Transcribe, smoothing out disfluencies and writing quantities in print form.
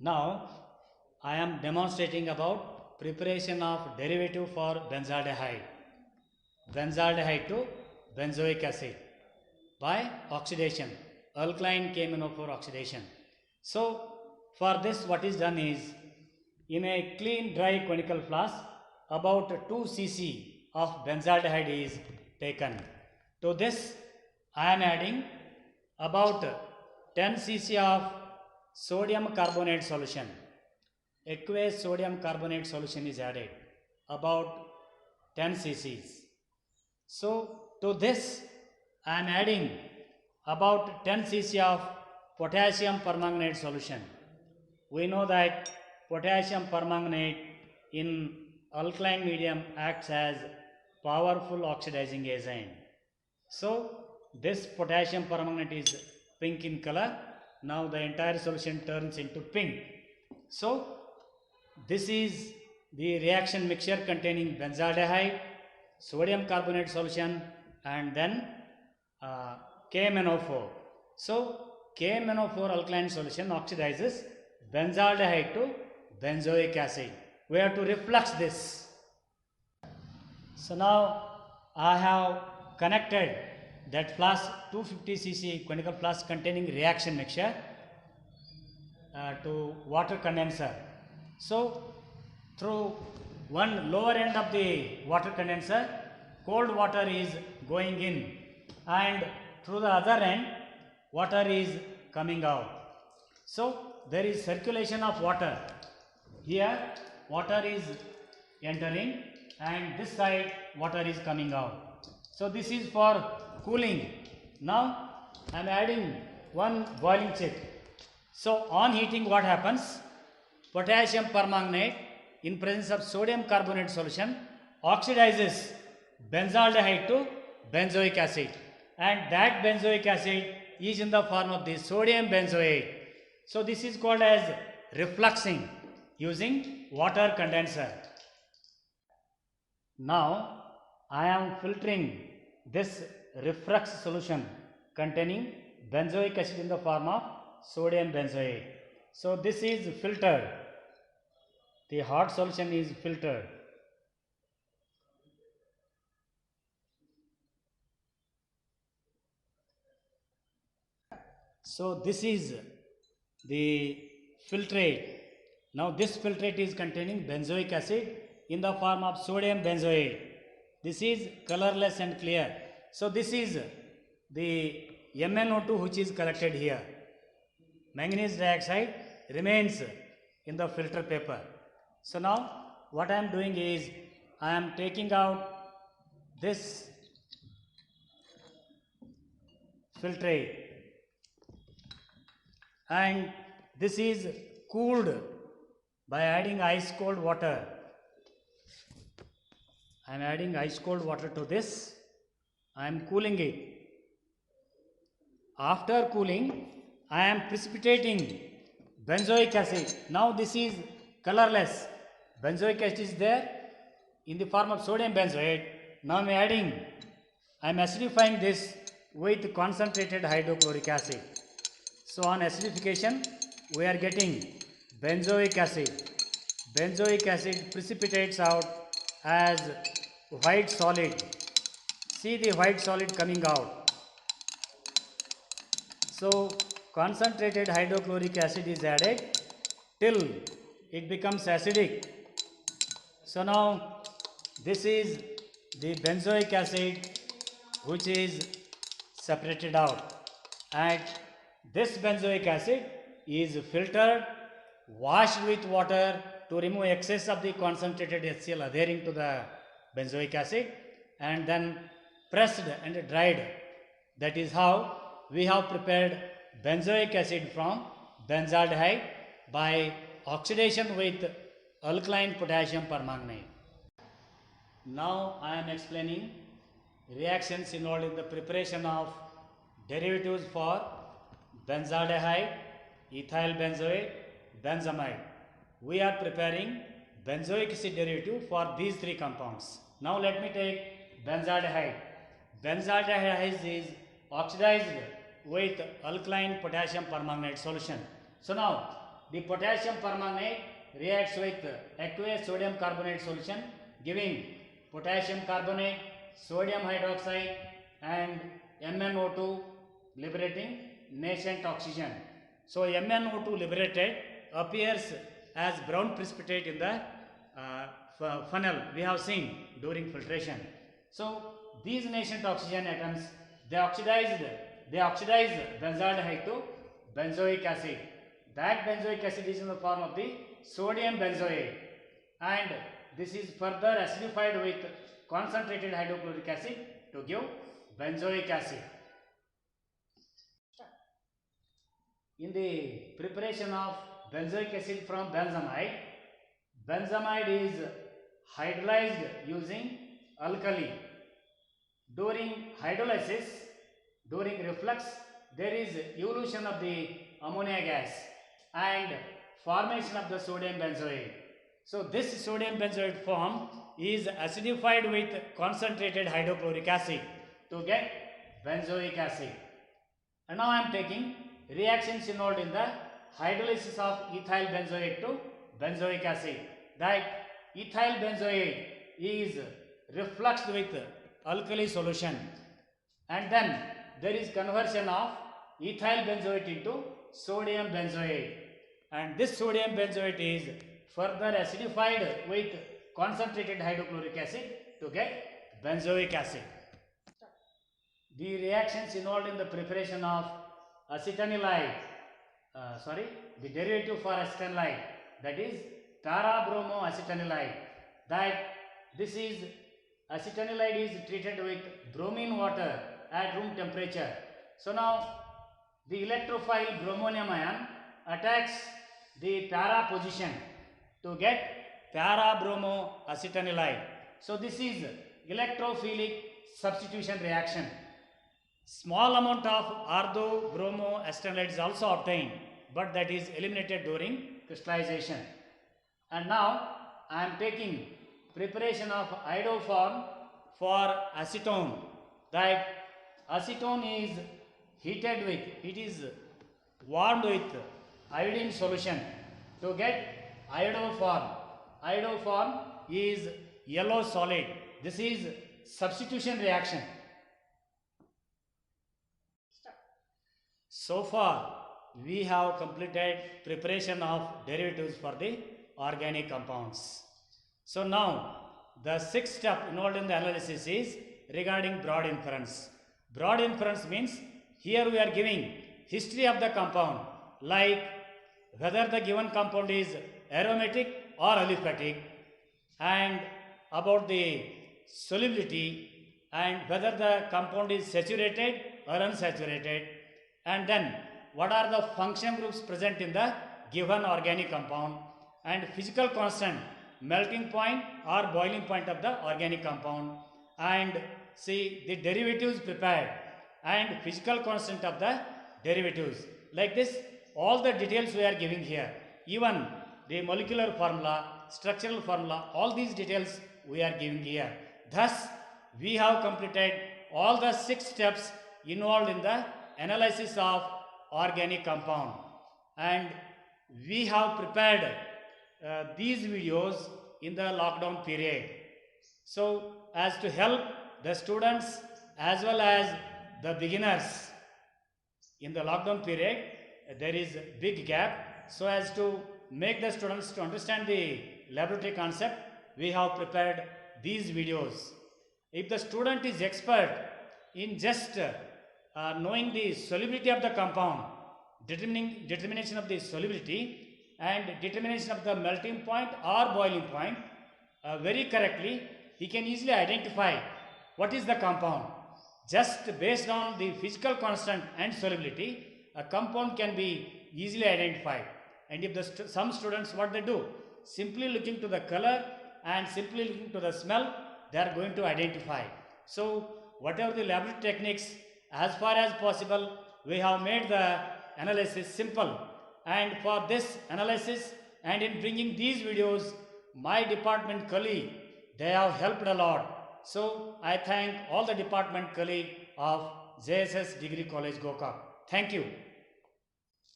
Now I am demonstrating about preparation of derivative for benzaldehyde. Benzaldehyde to benzoic acid by oxidation, alkaline KMnO4 oxidation. So for this what is done is, in a clean dry conical flask about 2 cc of benzaldehyde is taken. To this I am adding about 10 cc of sodium carbonate solution. Aqueous sodium carbonate solution is added, about 10 cc's. So to this I am adding about 10 cc of potassium permanganate solution. We know that potassium permanganate in alkaline medium acts as powerful oxidizing agent. So this potassium permanganate is pink in color. Now the entire solution turns into pink. So this is the reaction mixture containing benzaldehyde, sodium carbonate solution, and then KMnO4. So KMnO4 alkaline solution oxidizes benzaldehyde to benzoic acid. We have to reflux this. So now I have connected that flask 250 cc conical flask containing reaction mixture to water condenser. So through one lower end of the water condenser, cold water is going in, and through the other end water is coming out. So there is circulation of water. Here water is entering and this side water is coming out. So this is for cooling. Now I am adding one boiling chip. So on heating what happens? Potassium permanganate in presence of sodium carbonate solution oxidizes benzaldehyde to benzoic acid, and that benzoic acid is in the form of the sodium benzoate. So this is called as refluxing using water condenser. Now I am filtering this reflux solution containing benzoic acid in the form of sodium benzoate. So this is filtered. The hot solution is filtered. So this is the filtrate. Now this filtrate is containing benzoic acid in the form of sodium benzoate. This is colorless and clear. So this is the MnO2 which is collected here. Manganese dioxide remains in the filter paper. So now what I am doing is, I am taking out this filtrate, and this is cooled by adding ice cold water. I am adding ice cold water to this. I am cooling it. After cooling, I am precipitating benzoic acid. Now this is colorless. Benzoic acid is there in the form of sodium benzoate. Now I am acidifying this with concentrated hydrochloric acid. So on acidification, we are getting benzoic acid. Benzoic acid precipitates out as white solid. See the white solid coming out. So concentrated hydrochloric acid is added till it becomes acidic. So now this is the benzoic acid which is separated out, and this benzoic acid is filtered, washed with water to remove excess of the concentrated HCl adhering to the benzoic acid, and then pressed and dried. That is how we have prepared benzoic acid from benzaldehyde by oxidation with alkaline potassium permanganate. Now I am explaining reactions involved in the preparation of derivatives for benzaldehyde, ethyl benzoate, benzamide. We are preparing benzoic acid derivative for these three compounds. Now let me take benzaldehyde. Benzaldehyde is oxidized with alkaline potassium permanganate solution. So now the potassium permanganate reacts with aqueous sodium carbonate solution, giving potassium carbonate, sodium hydroxide and MnO2 liberating nascent oxygen. So MnO2 liberated appears as brown precipitate in the funnel we have seen during filtration. So these nascent oxygen atoms, they oxidize benzaldehyde to benzoic acid. That benzoic acid is in the form of the sodium benzoate, and this is further acidified with concentrated hydrochloric acid to give benzoic acid. In the preparation of benzoic acid from benzamide, benzamide is hydrolyzed using alkali. During hydrolysis, during reflux, there is evolution of the ammonia gas and formation of the sodium benzoate. So this sodium benzoate form is acidified with concentrated hydrochloric acid to get benzoic acid. And now I am taking reactions involved in the hydrolysis of ethyl benzoate to benzoic acid. That ethyl benzoate is refluxed with alkali solution, and then there is conversion of ethyl benzoate into sodium benzoate, and this sodium benzoate is further acidified with concentrated hydrochloric acid to get benzoic acid. The reactions involved in the preparation of acetanilide, the derivative for acetanilide, that is para-bromoacetanilide. That this is acetanilide is treated with bromine water at room temperature. So now the electrophile bromonium ion attacks the para position to get para-bromoacetanilide. So this is electrophilic substitution reaction. Small amount of ortho-bromoacetanilide is also obtained, but that is eliminated during crystallization. And now I am taking preparation of iodoform for acetone. That acetone is heated with, it is warmed with iodine solution to get iodoform. Iodoform is yellow solid. This is substitution reaction. So far we have completed preparation of derivatives for the organic compounds. So now the sixth step involved in the analysis is regarding broad inference. Broad inference means here we are giving history of the compound, like whether the given compound is aromatic or aliphatic, and about the solubility, and whether the compound is saturated or unsaturated, and then what are the function groups present in the given organic compound, and physical constant, melting point or boiling point of the organic compound, and see the derivatives prepared and physical constant of the derivatives. Like this, all the details we are giving here, even the molecular formula, structural formula, all these details we are giving here. Thus we have completed all the 6 steps involved in the analysis of organic compound, and we have prepared these videos in the lockdown period. So as to help the students as well as the beginners in the lockdown period, there is a big gap. So as to make the students to understand the laboratory concept, we have prepared these videos. If the student is expert in just knowing the solubility of the compound, determination of the solubility and determination of the melting point or boiling point very correctly, he can easily identify what is the compound. Just based on the physical constant and solubility, a compound can be easily identified. And if some students, what they do, simply looking to the color and simply looking to the smell, they are going to identify. So whatever the laboratory techniques, as far as possible, we have made the analysis simple. And for this analysis and in bringing these videos, my department colleague, they have helped a lot. So I thank all the department colleague of JSS Degree College Gokak. Thank you.